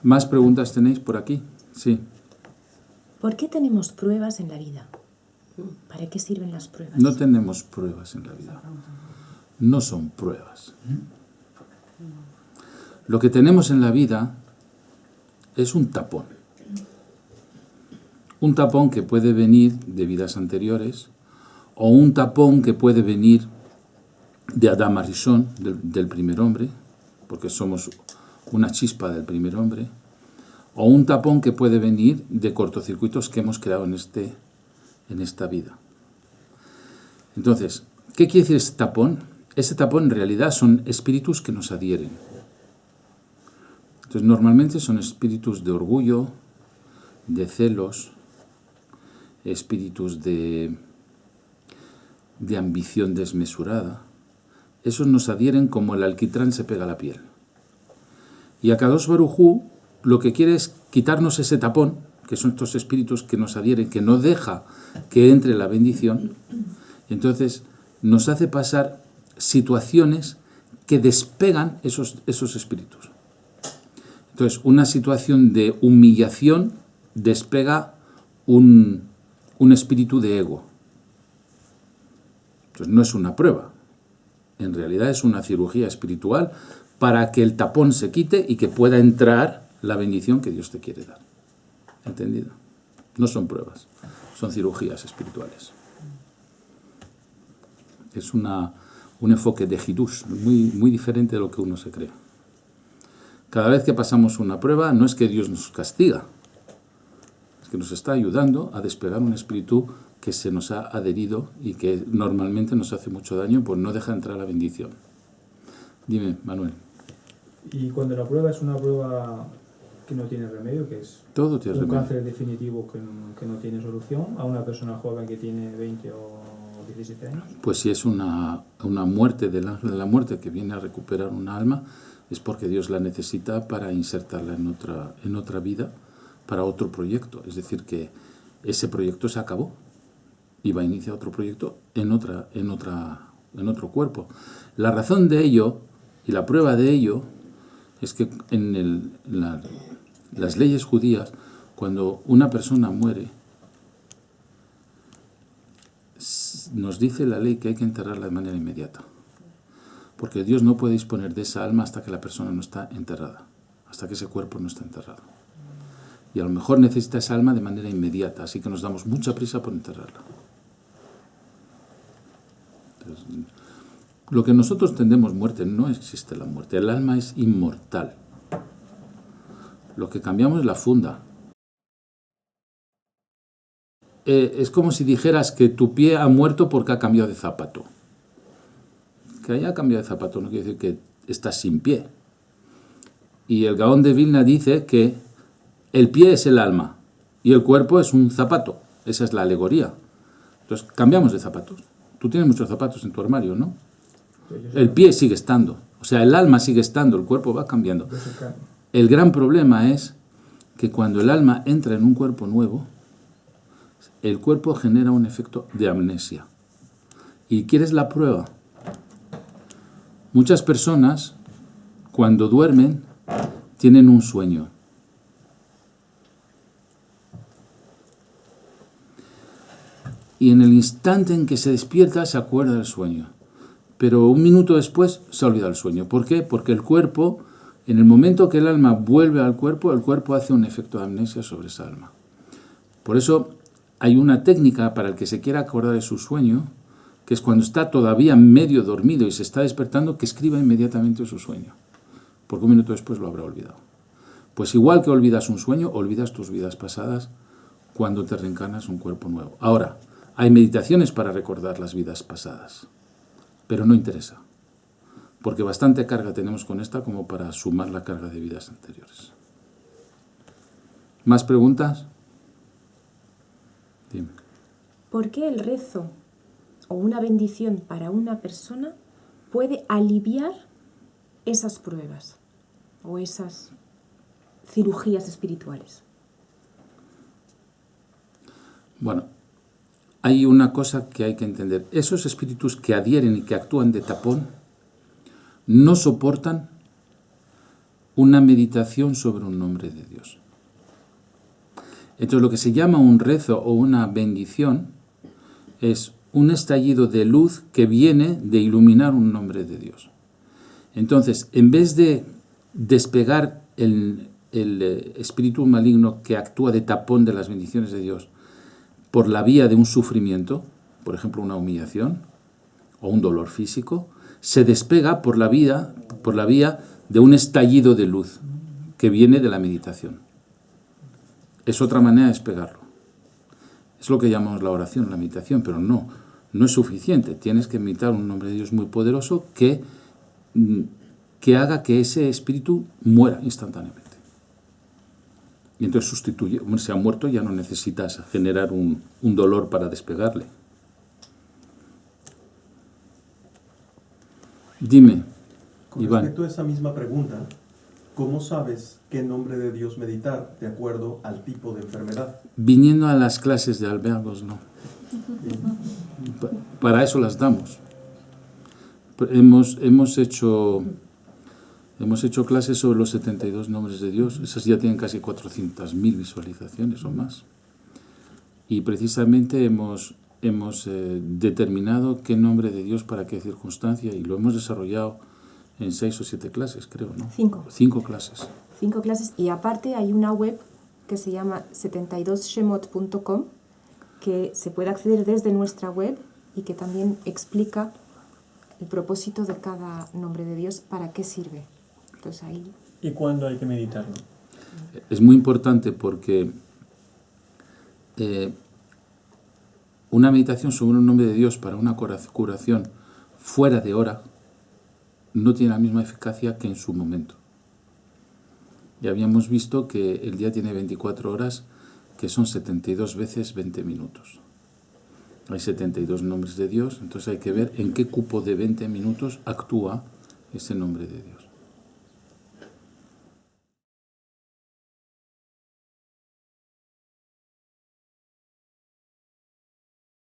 ¿Más preguntas tenéis por aquí? Sí. ¿Por qué tenemos pruebas en la vida? ¿Para qué sirven las pruebas? No tenemos pruebas en la vida. No son pruebas. Lo que tenemos en la vida es un tapón. Un tapón que puede venir de vidas anteriores o un tapón que puede venir de Adam Arishon, del primer hombre, porque somos una chispa del primer hombre, o un tapón que puede venir de cortocircuitos que hemos creado en esta vida. Entonces, ¿qué quiere decir este tapón? Ese tapón en realidad son espíritus que nos adhieren. Entonces, normalmente son espíritus de orgullo, de celos, espíritus de ambición desmesurada. Esos nos adhieren como el alquitrán se pega a la piel. Y Akadosh Baruj Hu lo que quiere es quitarnos ese tapón, que son estos espíritus que nos adhieren, que no deja que entre la bendición. Y entonces nos hace pasar situaciones que despegan esos espíritus. Entonces, una situación de humillación despega un espíritu de ego. Entonces, no es una prueba. En realidad es una cirugía espiritual para que el tapón se quite y que pueda entrar la bendición que Dios te quiere dar. ¿Entendido? No son pruebas, son cirugías espirituales. Es un enfoque de Hidush, muy diferente de lo que uno se cree. Cada vez que pasamos una prueba, no es que Dios nos castiga, es que nos está ayudando a despegar un espíritu que se nos ha adherido y que normalmente nos hace mucho daño, pues no deja entrar la bendición. Dime, Manuel. Y cuando la prueba es una prueba que no tiene remedio, que es Todo tiene remedio. Cáncer definitivo que no tiene solución, a una persona joven que tiene 20 o 17 años. Pues si es una muerte del ángel de la muerte que viene a recuperar un alma, es porque Dios la necesita para insertarla en otra vida, para otro proyecto. Es decir, que ese proyecto se acabó y va a iniciar otro proyecto en otro cuerpo. La razón de ello y la prueba de ello es que en las leyes judías, cuando una persona muere, nos dice la ley que hay que enterrarla de manera inmediata. Porque Dios no puede disponer de esa alma hasta que la persona no está enterrada, hasta que ese cuerpo no está enterrado. Y a lo mejor necesita esa alma de manera inmediata, así que nos damos mucha prisa por enterrarla. Entonces, lo que nosotros entendemos muerte, no existe la muerte. El alma es inmortal. Lo que cambiamos es la funda. Es como si dijeras que tu pie ha muerto porque ha cambiado de zapato. Que haya cambiado de zapato no quiere decir que estás sin pie. Y el Gaón de Vilna dice que el pie es el alma y el cuerpo es un zapato. Esa es la alegoría. Entonces, cambiamos de zapatos. Tú tienes muchos zapatos en tu armario, ¿no? El pie sigue estando. O sea, el alma sigue estando, el cuerpo va cambiando. El gran problema es que cuando el alma entra en un cuerpo nuevo, el cuerpo genera un efecto de amnesia. ¿Y quieres la prueba? Muchas personas, cuando duermen, tienen un sueño. Y en el instante en que se despierta, se acuerda del sueño. Pero un minuto después, se olvida el sueño. ¿Por qué? Porque el cuerpo, en el momento que el alma vuelve al cuerpo, el cuerpo hace un efecto de amnesia sobre esa alma. Por eso hay una técnica para el que se quiera acordar de su sueño, que es cuando está todavía medio dormido y se está despertando, que escriba inmediatamente su sueño, porque un minuto después lo habrá olvidado. Pues igual que olvidas un sueño, olvidas tus vidas pasadas cuando te reencarnas un cuerpo nuevo. Ahora, hay meditaciones para recordar las vidas pasadas, pero no interesa, porque bastante carga tenemos con esta como para sumar la carga de vidas anteriores. ¿Más preguntas? Dime. ¿Por qué el rezo o una bendición para una persona puede aliviar esas pruebas o esas cirugías espirituales? Bueno, hay una cosa que hay que entender. Esos espíritus que adhieren y que actúan de tapón no soportan una meditación sobre un nombre de Dios. Entonces lo que se llama un rezo o una bendición es un estallido de luz que viene de iluminar un nombre de Dios. Entonces, en vez de despegar el espíritu maligno que actúa de tapón de las bendiciones de Dios por la vía de un sufrimiento, por ejemplo una humillación o un dolor físico, se despega por la vía de un estallido de luz que viene de la meditación. Es otra manera de despegarlo. Es lo que llamamos la oración, la meditación, pero no es suficiente. Tienes que meditar un nombre de Dios muy poderoso que haga que ese espíritu muera instantáneamente. Y entonces sustituye, se ha muerto, ya no necesitas generar un dolor para despegarle. Dime, Con Iván. respecto a esa misma pregunta, ¿cómo sabes qué nombre de Dios meditar de acuerdo al tipo de enfermedad? Viniendo a las clases de albergos, no. Para eso las damos. Hemos hecho clases sobre los 72 nombres de Dios. Esas ya tienen casi 400.000 visualizaciones o más. Y precisamente hemos determinado qué nombre de Dios para qué circunstancia, y lo hemos desarrollado en 6 o 7 clases, creo, ¿no? 5. 5 clases. 5 clases, y aparte hay una web que se llama 72shemot.com, que se puede acceder desde nuestra web y que también explica el propósito de cada nombre de Dios, para qué sirve. Entonces ahí... ¿Y cuándo hay que meditarlo? Es muy importante porque una meditación sobre un nombre de Dios para una curación fuera de hora no tiene la misma eficacia que en su momento. Ya habíamos visto que el día tiene 24 horas, que son 72 veces 20 minutos. Hay 72 nombres de Dios, entonces hay que ver en qué cupo de 20 minutos actúa ese nombre de Dios.